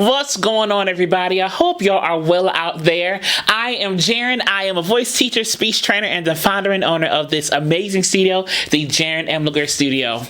What's going on, everybody? I hope y'all are well out there. I am Jaren. I am a voice teacher, speech trainer, and the founder and owner of this amazing studio, the Jaren Emliger Studio.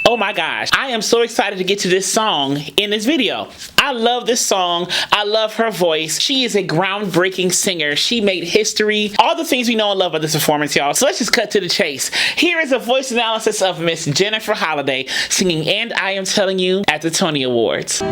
Oh my gosh, I am so excited to get to this song in this video. I love this song. I love her voice. She is a groundbreaking singer. She made history. All the things we know and love about this performance, y'all. So let's just cut to the chase. Here is a voice analysis of Miss Jennifer Holliday singing "And I Am Telling You" at the Tony Awards.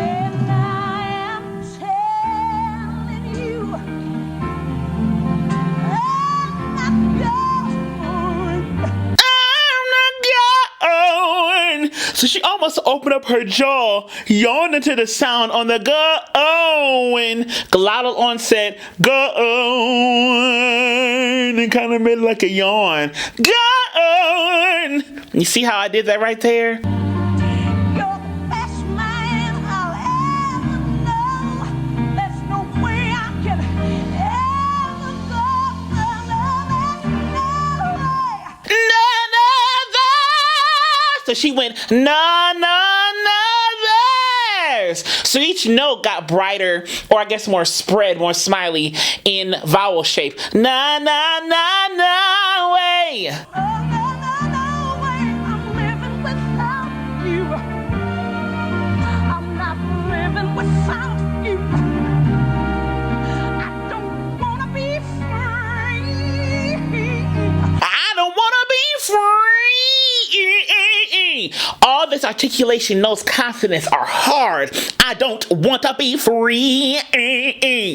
So she almost opened up her jaw, yawned into the sound on the go-on, glottal onset, go-on, and kind of made like a yawn. Go-on! You see how I did that right there? So she went, na, na, na, there's. So each note got brighter, or I guess more spread, more smiley in vowel shape. Na, na, na, na, way. All this articulation, those consonants are hard. I don't want to be free.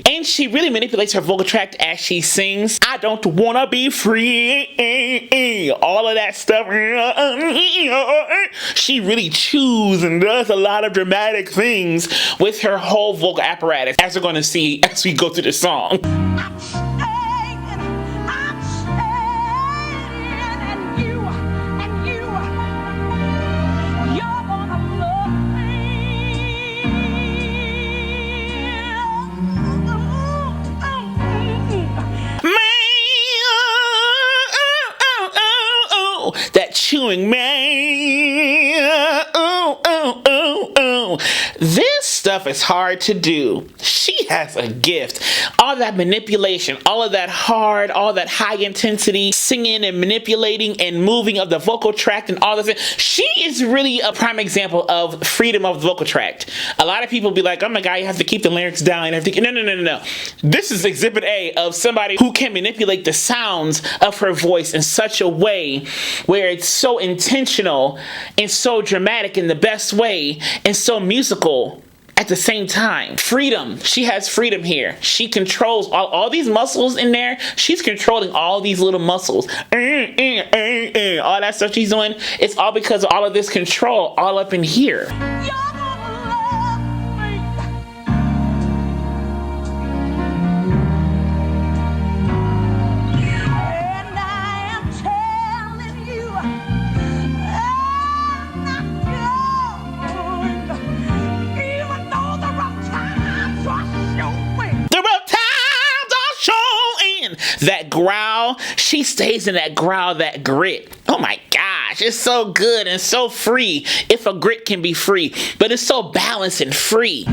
And she really manipulates her vocal tract as she sings. I don't want to be free. All of that stuff. She really chews and does a lot of dramatic things with her whole vocal apparatus, as we're going to see as we go through the song. That chewing, man. This stuff is hard to do. She has a gift. All that manipulation, all of that hard, all that high intensity singing and manipulating and moving of the vocal tract and all this. She is really a prime example of freedom of the vocal tract. A lot of people be like, oh my God, you have to keep the lyrics down. No. This is exhibit A of somebody who can manipulate the sounds of her voice in such a way where it's so intentional and so dramatic in the best way and so musical at the same time. Freedom. She has freedom here. She controls all these muscles in there. She's controlling all these little muscles. All that stuff she's doing, it's all because of all of this control all up in here. That growl, she stays in that growl, that grit. Oh my gosh, it's so good and so free. If a grit can be free, but it's so balanced and free.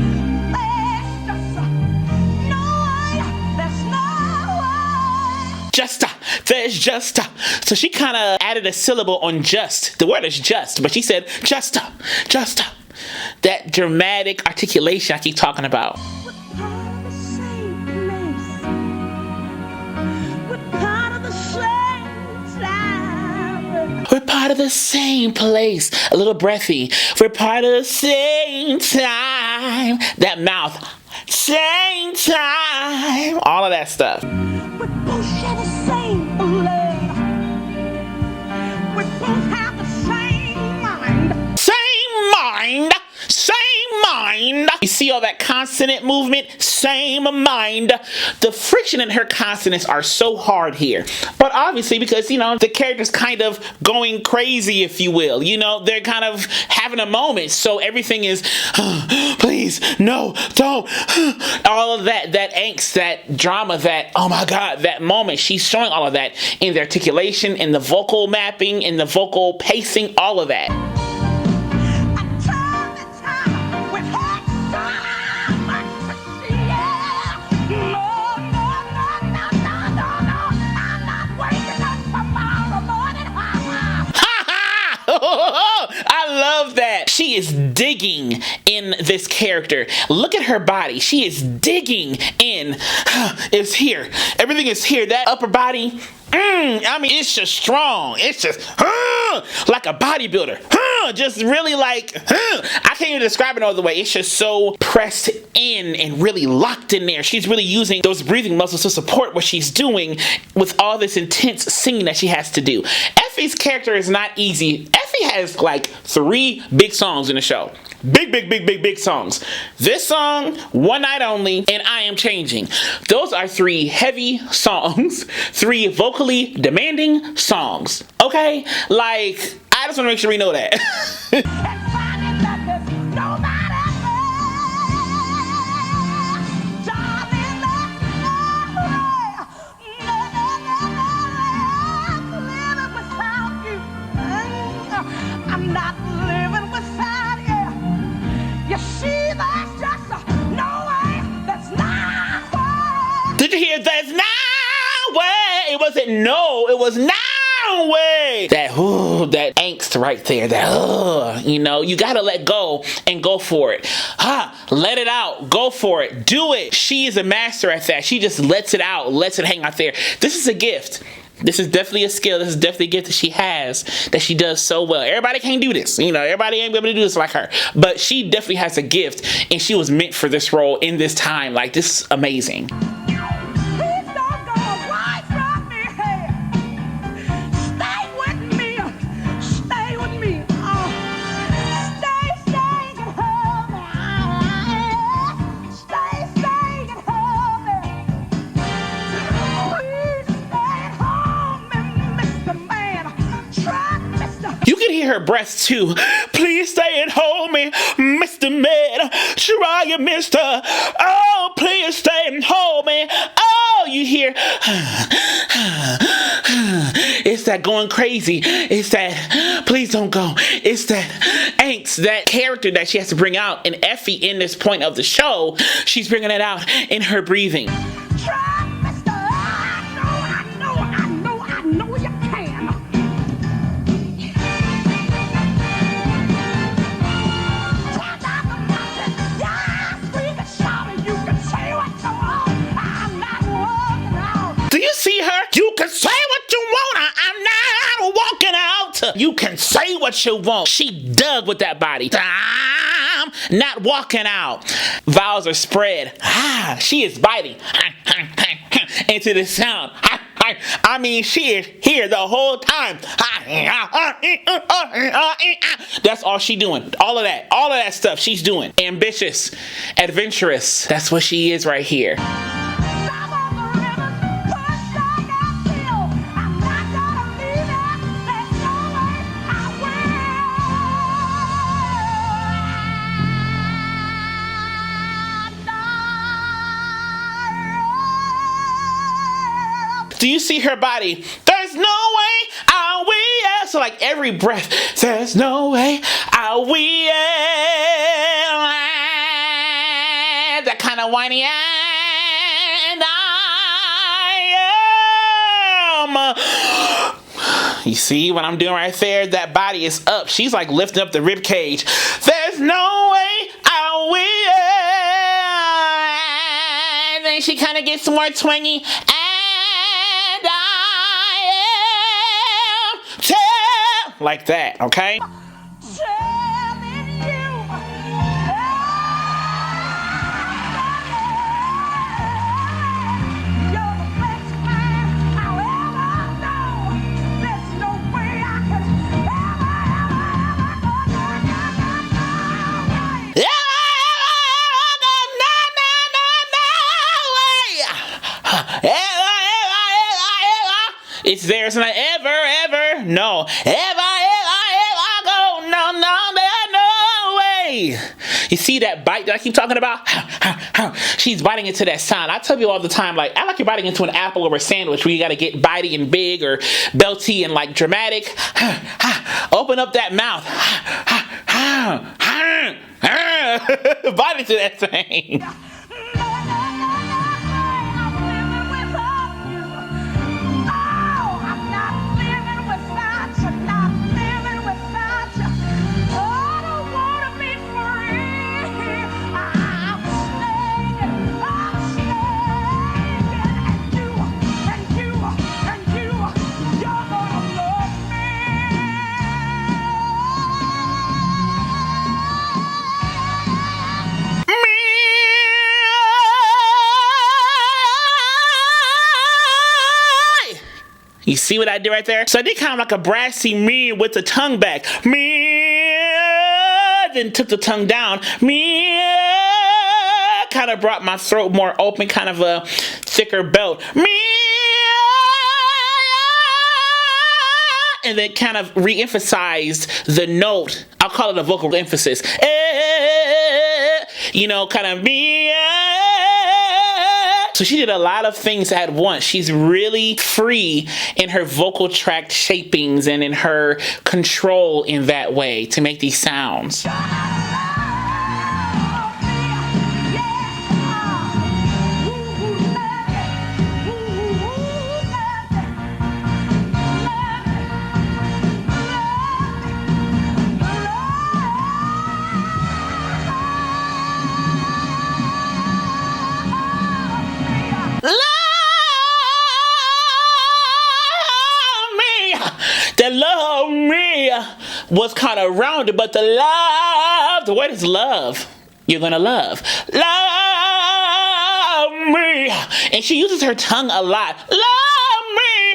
There's just. So she kind of added a syllable on just. The word is just, but she said just. That dramatic articulation I keep talking about. We're part of the same place. A little breathy. We're part of the same time. That mouth. Same time. All of that stuff. We both share the same blood. We both have the same mind. Same mind. Same mind. You see all that consonant movement? Same mind. The friction in her consonants are so hard here. But obviously because, the character's kind of going crazy, if you will. They're kind of having a moment. So everything is, please, no, don't. All of that angst, that drama, that, oh my God, that moment. She's showing all of that in the articulation, in the vocal mapping, in the vocal pacing, all of that. love that. She is digging in this character. Look at her body. She is digging in. It's here. Everything is here. That upper body. I mean, it's just strong. It's just like a bodybuilder. Just really like, I can't even describe it all the way. It's just so pressed in and really locked in there. She's really using those breathing muscles to support what she's doing with all this intense singing that she has to do. Effie's character is not easy. Effie has like 3 big songs in the show. Big songs. This song, One Night Only, and I Am Changing. Those are 3 heavy songs, 3 vocally demanding songs. Okay? Like, I just want to make sure we know that. I'm not living without you. You see, there's just no way. There's no way. Did you hear? There's no way. It wasn't no. It was no way. That angst right there. That you know, you gotta let go and go for it. Let it out. Go for it. Do it. She is a master at that. She just lets it out. Lets it hang out there. This is a gift. This is definitely a skill. This is definitely a gift that she has, that she does so well. Everybody can't do this. You know, everybody ain't able to do this like her. But she definitely has a gift, and she was meant for this role in this time. Like, this is amazing. Please don't go away from me. Stay with me. Stay with me. Stay and hold me. Stay and hold me. Please stay and hold me, Mr. Man. Try, Mr. You can hear her breath too. Please stay and hold me, Mr. Man. Try it, mister. Oh, please stay and hold me. Oh, you hear. It's that going crazy. It's that, please don't go. It's that angst, that character that she has to bring out. And Effie, in this point of the show, she's bringing it out in her breathing. Try, Mr. I know you can. Stand up the mountain, yeah, scream and shout, and you can say what you want. I'm not walking out. Do you see her? You can say what you want. I'm not walking out. You can say what you want. She dug with that body. I'm not walking out. Vowels are spread. She is biting into the sound. I mean, she is here the whole time. That's all she doing. All of that stuff she's doing. Ambitious, adventurous. That's what she is right here. Stop on the river, push like I feel. I'm not gonna leave it. There's no way I will. Do you see her body? There's no way I will. So like every breath, there's no way I will. That kind of whiny, and I am. You see what I'm doing right there? That body is up. She's like lifting up the rib cage. There's no way I will. And then she kind of gets more twangy. Like that, okay? Telling you, you're the best man I'll ever know. There's no way I could It's there. It's not ever, no. Ever go. No, there's no way. You see that bite that I keep talking about? She's biting into that sound. I tell you all the time, like, I like you're biting into an apple or a sandwich where you got to get bitey and big or belty and like dramatic. Open up that mouth. Bite into that thing. I'm not living without you, not living without you. Oh. You see what I did right there? So I did kind of like a brassy me with the tongue back. Me, then took the tongue down. Me, kind of brought my throat more open, kind of a thicker belt. Me, and then kind of re-emphasized the note. I'll call it a vocal emphasis. You know, kind of me. So she did a lot of things at once. She's really free in her vocal tract shapings and in her control in that way to make these sounds. The love me was kind of rounded, but the word is love. You're gonna love me, and she uses her tongue a lot. Love me,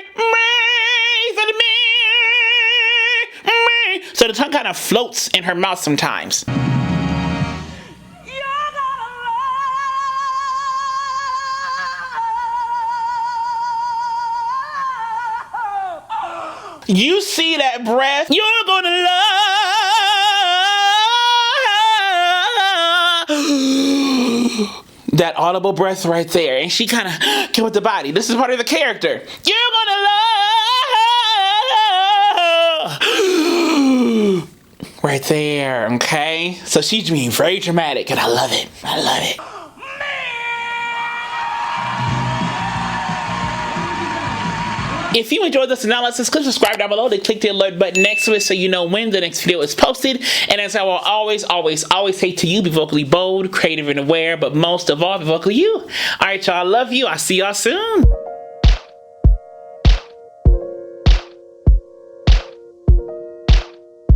me. So the tongue kind of floats in her mouth sometimes. You see that breath? You're gonna love that audible breath right there. And she kind of came with the body. This is part of the character. You're gonna love right there, okay? So she's being very dramatic, and I love it. I love it. If you enjoyed this analysis, click subscribe down below. Then click the alert button next to it so you know when the next video is posted. And as I will always say to you, be vocally bold, creative, and aware, but most of all, be vocally you. All right, y'all. I love you. I'll see y'all soon.